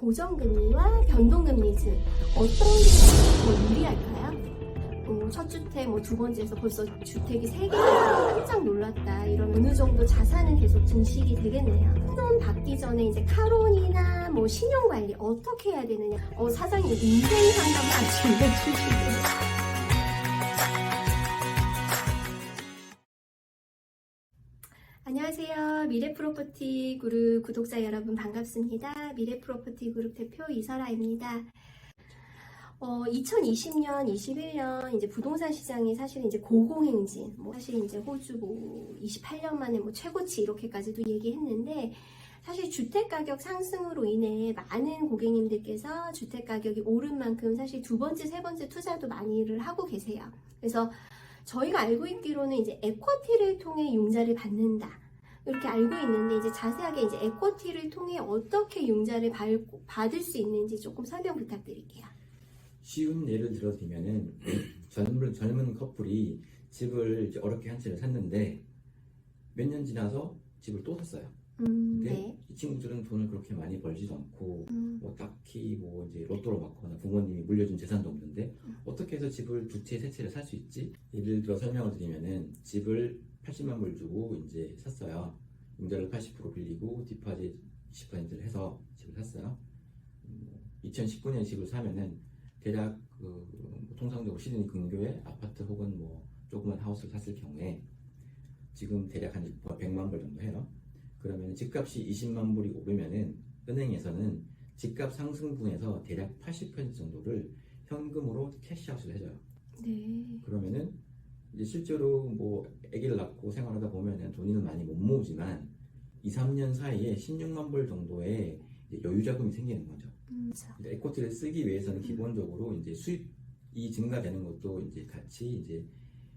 고정금리와 변동금리층 어떤 게 더 유리할까요? 첫 주택, 두 번째에서 벌써 주택이 3개가 깜짝 놀랐다. 이러면 어느 정도 자산은 계속 증식이 되겠네요. 돈 받기 전에 이제 카론이나 신용관리 어떻게 해야 되느냐. 사장님 인생 상담 같이 해주시고요. 안녕하세요. 미래프로퍼티 그룹 구독자 여러분 반갑습니다. 미래프로퍼티 그룹 대표 이설아입니다. 2020년, 21년 이제 부동산 시장이 사실 이제 고공행진, 사실 이제 호주 28년 만에 최고치 이렇게까지도 얘기했는데, 사실 주택 가격 상승으로 인해 많은 고객님들께서 주택 가격이 오른 만큼 사실 두 번째, 세 번째 투자도 많이를 하고 계세요. 그래서 저희가 알고 있기로는 이제 에쿼티를 통해 융자를 받는다. 이렇게 알고 있는데, 이제 자세하게 이제 에쿼티를 통해 어떻게 융자를 받을 수 있는지 조금 설명 부탁드릴게요. 쉬운 예를 들어드리면은 젊은 커플이 집을 이제 어렵게 한 채를 샀는데 몇 년 지나서 집을 또 샀어요. 근데 네. 이 친구들은 돈을 그렇게 많이 벌지도 않고 딱히 이제 로또로 받거나 부모님이 물려준 재산도 없는데 어떻게 해서 집을 두 채, 세 채를 살 수 있지? 예를 들어 설명을 드리면은 집을 80만 불 주고 이제 샀어요. 융자를 80% 빌리고 디파짓 20%를 해서 집을 샀어요. 2019년 집을 사면은 대략 통상적으로 시드니 근교에 아파트 혹은 조그만 하우스를 샀을 경우에 지금 대략 한 100만 불 정도 해요. 그러면 집값이 20만 불이 오르면은 은행에서는 집값 상승분에서 대략 80% 정도를 현금으로 캐시아웃을 해줘요. 네. 그러면은 이제 실제로 아기를 낳고 생활하다 보면은 돈은 많이 못 모으지만 2, 3년 사이에 16만 불 정도의 여유 자금이 생기는 거죠. 에쿼티를 쓰기 위해서는 기본적으로 이제 수입이 증가되는 것도 이제 같이 이제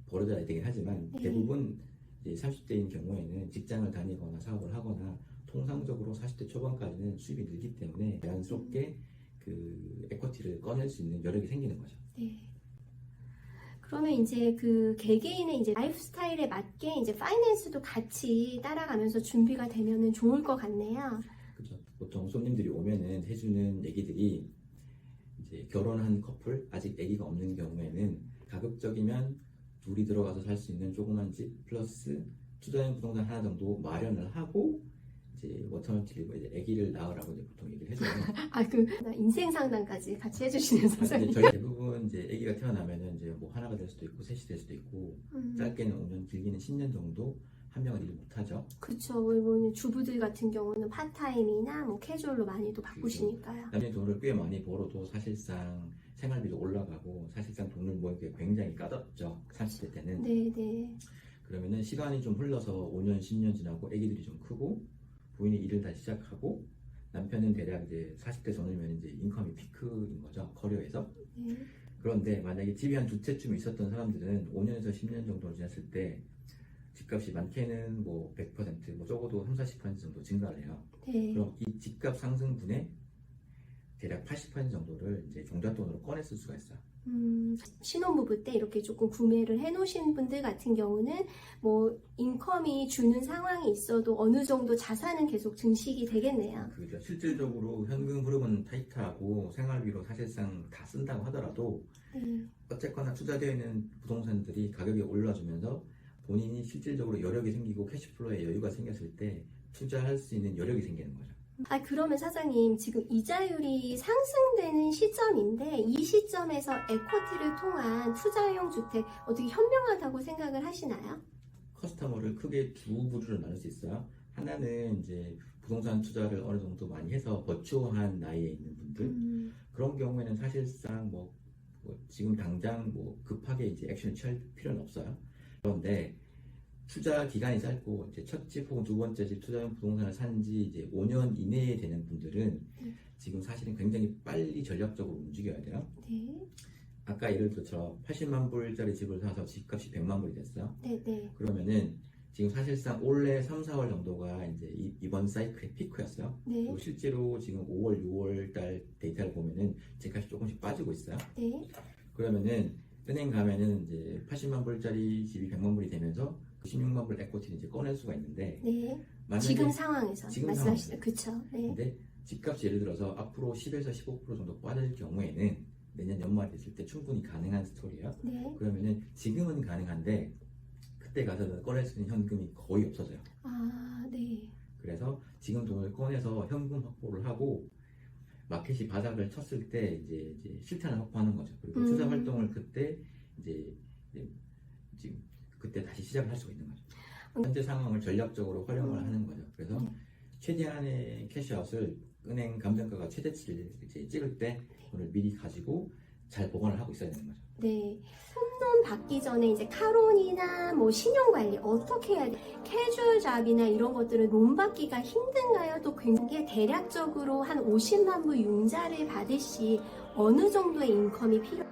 벌어져야 되긴 하지만 대부분 이제 30대인 경우에는 직장을 다니거나 사업을 하거나 통상적으로 40대 초반까지는 수입이 늘기 때문에 자연스럽게 그 에쿼티를 꺼낼 수 있는 여력이 생기는 거죠. 네. 그러면 이제 그 개개인의 이제 라이프 스타일에 맞게 이제 파이낸스도 같이 따라가면서 준비가 되면은 좋을 것 같네요. 그렇죠. 보통 손님들이 오면은 해주는 얘기들이 이제 결혼한 커플 아직 아기가 없는 경우에는 가급적이면 둘이 들어가서 살 수 있는 조그만 집 플러스 투자형 부동산 하나 정도 마련을 하고 이제 워터너티브 이제 아기를 낳으라고 이제 보통 얘기를 해줘요. 인생 상담까지 같이 해주시는 선생님. 저희 대부분 이제 아기가 태어나면은 이제 하나가 될 수도 있고 셋이 될 수도 있고 짧게는 5년 길게는 10년 정도 한 명은 일을 못하죠. 그렇죠. 주부들 같은 경우는 파타임이나 캐주얼로 많이도 바꾸시니까요. 나중에 돈을 꽤 많이 벌어도 사실상 생활비도 올라가고 사실상 돈을 모으기 굉장히 까다롭죠. 30대 때는. 네네. 그러면은 시간이 좀 흘러서 5년, 10년 지나고 아기들이 좀 크고 부인이 일을 다시 시작하고 남편은 대략 이제 40대 전후면 이제 인컴이 피크인 거죠. 커리어에서. 네. 그런데 만약에 집이 한 두 채쯤 있었던 사람들은 5년에서 10년 정도 지났을 때 집값이 많게는 100%, 적어도 30-40% 정도 증가를 해요. 네. 그럼 이 집값 상승분의 대략 80% 정도를 이제 종잣돈으로 꺼냈을 수가 있어요. 신혼부부 때 이렇게 조금 구매를 해놓으신 분들 같은 경우는 인컴이 주는 상황이 있어도 어느 정도 자산은 계속 증식이 되겠네요. 그죠. 실질적으로 현금 흐름은 타이트하고 생활비로 사실상 다 쓴다고 하더라도 어쨌거나 투자되어 있는 부동산들이 가격이 올라주면서 본인이 실질적으로 여력이 생기고 캐시플로에 여유가 생겼을 때 투자할 수 있는 여력이 생기는 거죠. 그러면 사장님 지금 이자율이 상승되는 시점인데 이 시점에서 에쿼티를 통한 투자용 주택 어떻게 현명하다고 생각을 하시나요? 커스터머를 크게 두 부류로 나눌 수 있어요. 하나는 이제 부동산 투자를 어느 정도 많이 해서 버추어한 나이에 있는 분들 그런 경우에는 사실상 지금 당장 급하게 이제 액션을 취할 필요는 없어요. 그런데 투자 기간이 짧고 이제 첫 집 혹은 두 번째 집 투자용 부동산을 산 지 이제 5년 이내에 되는 분들은 지금 사실은 굉장히 빨리 전략적으로 움직여야 돼요. 네. 아까 예를 들어서 80만 불짜리 집을 사서 집값이 100만 불이 됐어요. 네. 그러면은 지금 사실상 올해 3, 4월 정도가 이제 이번 사이클의 피크였어요. 네. 그리고 실제로 지금 5월, 6월 달 데이터를 보면은 집값이 조금씩 빠지고 있어요. 네. 그러면은 은행 가면은 이제 80만 불짜리 집이 100만 불이 되면서 16만 불 에쿼티를 이제 꺼낼 수가 있는데 네. 만약에 지금 상황에서 지금 말씀하시죠. 그렇죠. 네. 근데 집값이 예를 들어서 앞으로 10에서 15% 정도 빠질 경우에는 내년 연말이 됐을 때 충분히 가능한 스토리예요. 네. 그러면은 지금은 가능한데 그때 가서는 꺼낼 수 있는 현금이 거의 없어져요. 아, 네. 그래서 지금 돈을 꺼내서 현금 확보를 하고 마켓이 바닥을 쳤을 때 이제 실탄을 확보하는 거죠. 그리고 투자 활동을 그때 이제 지금 그때 다시 시작을 할 수가 있는 거죠. 현재 상황을 전략적으로 활용을 하는 거죠. 그래서 최대한의 캐시아웃을 은행 감정가가 최대치를 이제 찍을 때 돈을 미리 가지고 잘 보관을 하고 있어야 되는 거죠. 네. 홈론 받기 전에 이제 카론이나 뭐 신용관리 어떻게 해야 돼? 캐주얼 잡이나 이런 것들은 론 받기가 힘든가요? 또 굉장히 대략적으로 한 50만 불 융자를 받을 시 어느 정도의 인컴이 필요?